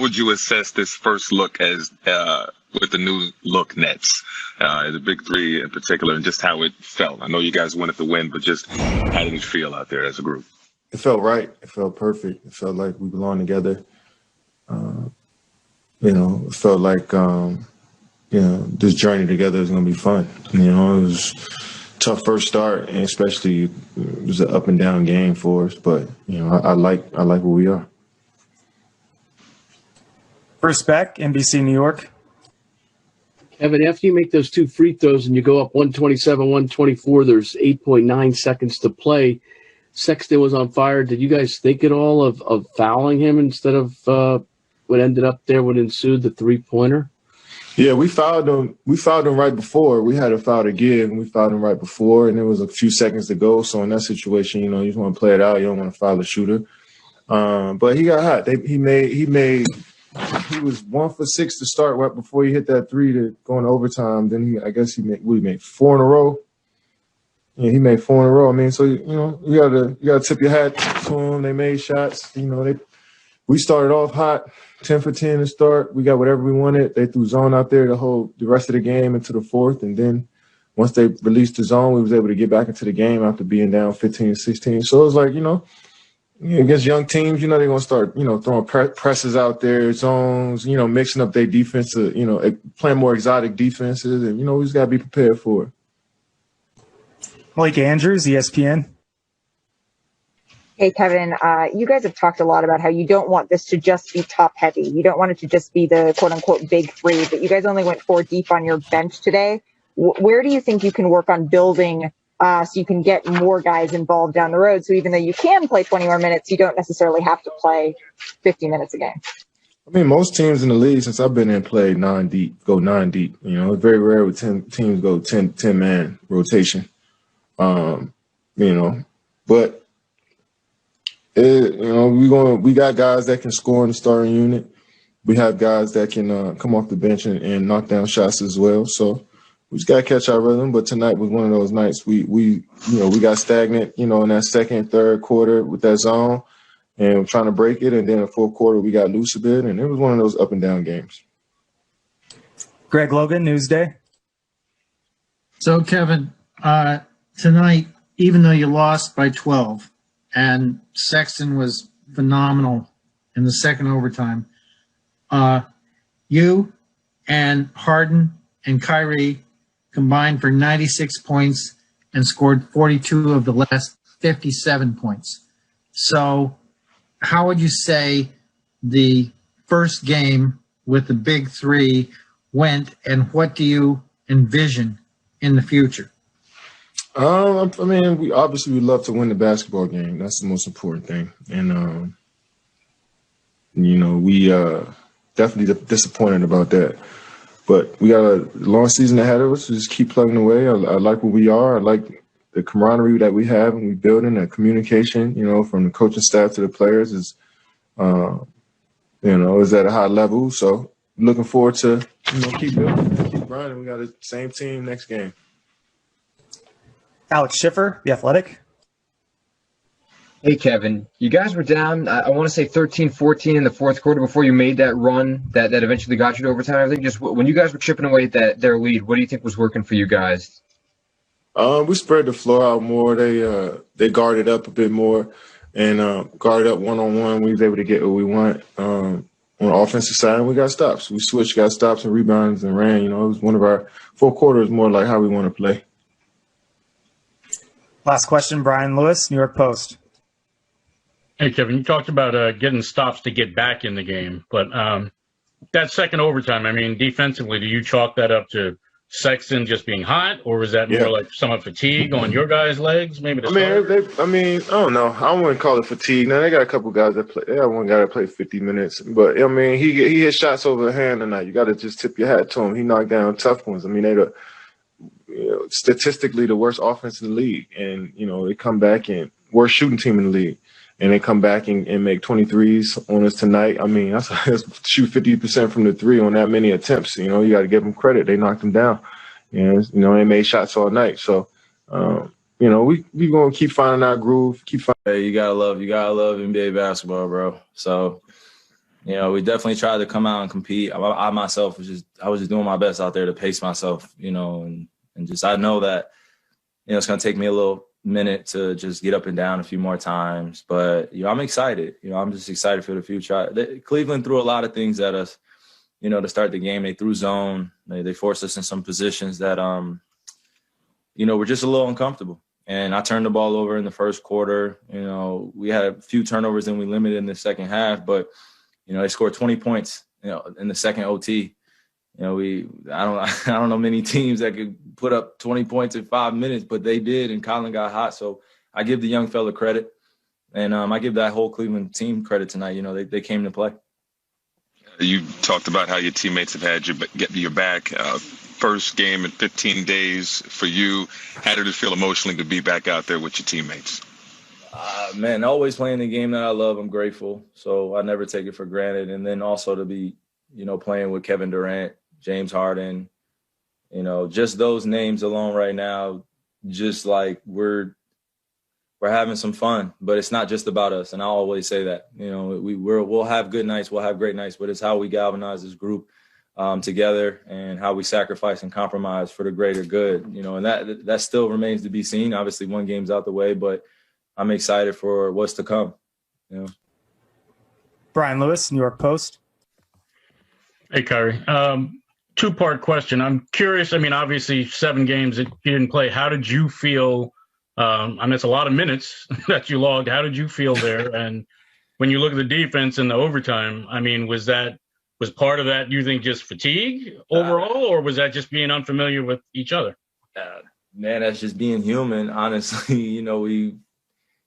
would you assess this first look as with the new look Nets, the big three in particular, and just how it felt? I know you guys wanted to win, but just how did it feel out there as a group? It felt right. It felt perfect. It felt like we belonged together. It felt like, this journey together is going to be fun. It was a tough first start, and especially it was an up and down game for us. But, I like where we are. Bruce Beck, NBC New York. Evan, after you make those two free throws and you go up 127-124, there's 8.9 seconds to play. Sexton was on fire. Did you guys think at all of fouling him instead of what ended up there, what ensued, the three-pointer? Yeah, we fouled him. We fouled him right before. We had a foul to give, and we fouled him right before, and there was a few seconds to go. So in that situation, you just want to play it out. You don't want to foul the shooter. But he got hot. He was 1 for 6 to start right before he hit that three to go into overtime. Then he made 4 in a row. Yeah, he made 4 in a row. I mean, so you gotta tip your hat to him. They made shots. We started off hot, 10 for 10 to start. We got whatever we wanted. They threw zone out there the rest of the game into the fourth, and then once they released the zone, we was able to get back into the game after being down 15-16. So it was like, against young teams, they're going to start, throwing presses out there, zones, mixing up their defense, playing more exotic defenses. And, we just got to be prepared for it. Blake Andrews, ESPN. Hey, Kevin, you guys have talked a lot about how you don't want this to just be top heavy. You don't want it to just be the quote unquote big three, but you guys only went 4 deep on your bench today. Where do you think you can work on building so you can get more guys involved down the road? So even though you can play 20 more minutes, you don't necessarily have to play 50 minutes a game. I mean, most teams in the league, since I've been in, play 9 deep. It's very rare with 10 teams go 10-man rotation. But we got guys that can score in the starting unit. We have guys that can come off the bench and knock down shots as well. So we just got to catch our rhythm. But tonight was one of those nights we got stagnant, in that second, third quarter with that zone, and we're trying to break it. And then in the fourth quarter, we got loose a bit, and it was one of those up and down games. Greg Logan, Newsday. So, Kevin, tonight, even though you lost by 12, and Sexton was phenomenal in the second overtime, you and Harden and Kyrie combined for 96 points and scored 42 of the last 57 points. So how would you say the first game with the big three went, and what do you envision in the future? We obviously would love to win the basketball game. That's the most important thing. And, we definitely disappointed about that. But we got a long season ahead of us. So just keep plugging away. I like where we are. I like the camaraderie that we have and we building, that communication, from the coaching staff to the players is at a high level. So looking forward to, keep building, keep grinding. We got the same team next game. Alex Schiffer, The Athletic. Hey, Kevin, you guys were down, I want to say 13-14 in the fourth quarter before you made that run that eventually got you to overtime. I think just when you guys were chipping away at their lead, what do you think was working for you guys? We spread the floor out more. They guarded up a bit more and guarded up one-on-one. We was able to get what we want on the offensive side, and we got stops. We switched, got stops and rebounds and ran. It was one of our fourth quarters more like how we want to play. Last question, Brian Lewis, New York Post. Hey, Kevin, you talked about getting stops to get back in the game, but that second overtime, defensively, do you chalk that up to Sexton just being hot, or was that more like some fatigue on your guys' legs? Maybe. I don't know. I wouldn't call it fatigue. Now they got a couple guys that play. They got one guy that played 50 minutes, but he hit shots over the hand tonight. You got to just tip your hat to him. He knocked down tough ones. They're statistically the worst offense in the league, and they come back and worst shooting team in the league. And they come back and make 23s on us tonight. That's shoot 50% from the three on that many attempts. You got to give them credit. They knocked them down. And, they made shots all night. So, we going to keep finding our groove. Hey, you gotta love NBA basketball, bro. So we definitely tried to come out and compete. I myself was just doing my best out there to pace myself, and just I know that, it's going to take me a little minute to just get up and down a few more times. But, I'm excited. I'm just excited for the future. Cleveland threw a lot of things at us, to start the game. They threw zone. They forced us in some positions that, were just a little uncomfortable. And I turned the ball over in the first quarter. We had a few turnovers and we limited in the second half, but, they scored 20 points, in the second OT. I don't know many teams that could put up 20 points in 5 minutes, but they did, and Colin got hot. So I give the young fella credit, and I give that whole Cleveland team credit tonight. They came to play. You talked about how your teammates have had your back. First game in 15 days for you. How did it feel emotionally to be back out there with your teammates? Man, always playing the game that I love. I'm grateful. So I never take it for granted. And then also to be, playing with Kevin Durant, James Harden, just those names alone right now, just like we're having some fun, but it's not just about us. And I always say that, we'll have good nights, we'll have great nights, but it's how we galvanize this group together and how we sacrifice and compromise for the greater good, and that still remains to be seen. Obviously one game's out the way, but I'm excited for what's to come. Brian Lewis, New York Post. Hey, Kyrie. Two-part question. I'm curious. I mean, obviously 7 games that you didn't play. How did you feel? It's a lot of minutes that you logged. How did you feel there? And when you look at the defense and the overtime, was part of that, you think, just fatigue overall, or was that just being unfamiliar with each other? Man, that's just being human. Honestly,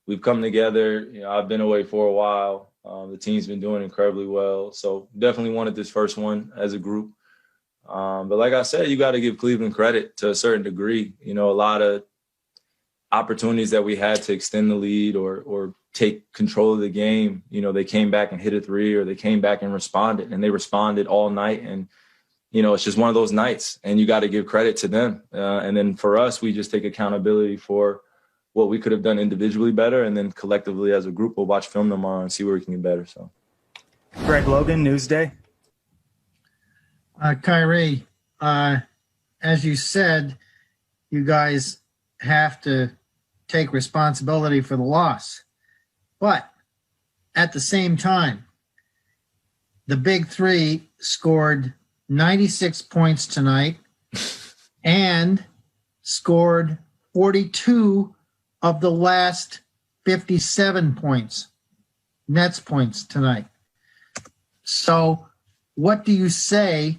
we've come together. I've been away for a while. The team's been doing incredibly well. So definitely wanted this first one as a group. But like I said, you got to give Cleveland credit to a certain degree. A lot of opportunities that we had to extend the lead or take control of the game. They came back and hit a 3, or they came back and responded, and they responded all night. And, it's just one of those nights, and you got to give credit to them. And then for us, we just take accountability for what we could have done individually better. And then collectively as a group, we'll watch film tomorrow and see where we can get better. So Greg Logan, Newsday. Kyrie, as you said, you guys have to take responsibility for the loss. But at the same time, the big 3 scored 96 points tonight and scored 42 of the last 57 points, Nets points tonight. So what do you say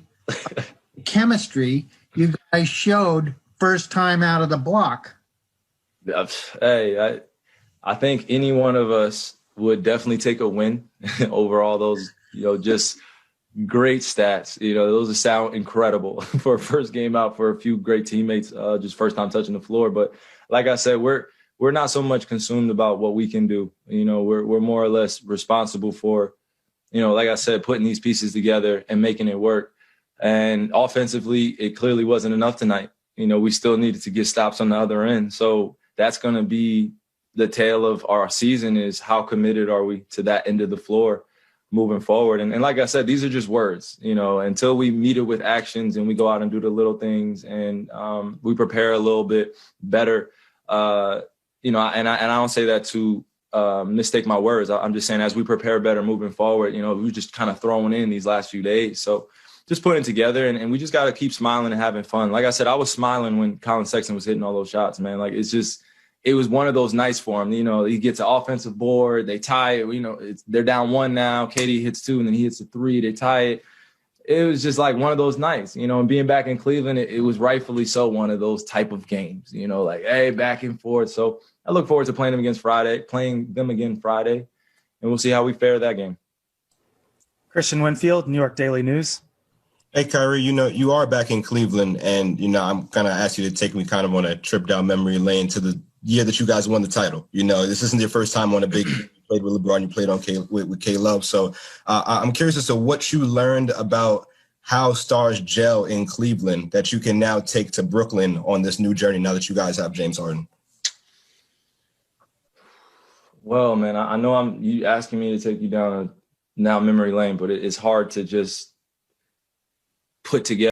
chemistry you guys showed first time out of the block? Hey, I think any one of us would definitely take a win over all those, just great stats. Those sound incredible for a first game out for a few great teammates, just first time touching the floor. But like I said, we're not so much consumed about what we can do. We're more or less responsible for, like I said, putting these pieces together and making it work. And offensively, it clearly wasn't enough tonight. We still needed to get stops on the other end. So that's going to be the tale of our season, is how committed are we to that end of the floor moving forward. And like I said, these are just words, until we meet it with actions and we go out and do the little things and we prepare a little bit better. And I don't say that to mistake my words. I'm just saying, as we prepare better moving forward, we just kind of throwing in these last few days. So just putting it together, and we just got to keep smiling and having fun. Like I said, I was smiling when Colin Sexton was hitting all those shots, man. Like, it was one of those nights for him. He gets an offensive board, they tie it. They're down 1 now. KD hits 2, and then he hits a 3. They tie it. It was just like one of those nights, and being back in Cleveland, it was rightfully so one of those type of games, like, hey, back and forth. So I look forward to playing them again Friday, and we'll see how we fare that game. Christian Winfield, New York Daily News. Hey, Kyrie, you are back in Cleveland, and, I'm going to ask you to take me kind of on a trip down memory lane to the year that you guys won the title. This isn't your first time on a big – you played with LeBron, you played on with K-Love. So I'm curious as to what you learned about how stars gel in Cleveland that you can now take to Brooklyn on this new journey now that you guys have James Harden. Well, man, I know you asking me to take you down now memory lane, but it's hard to just put together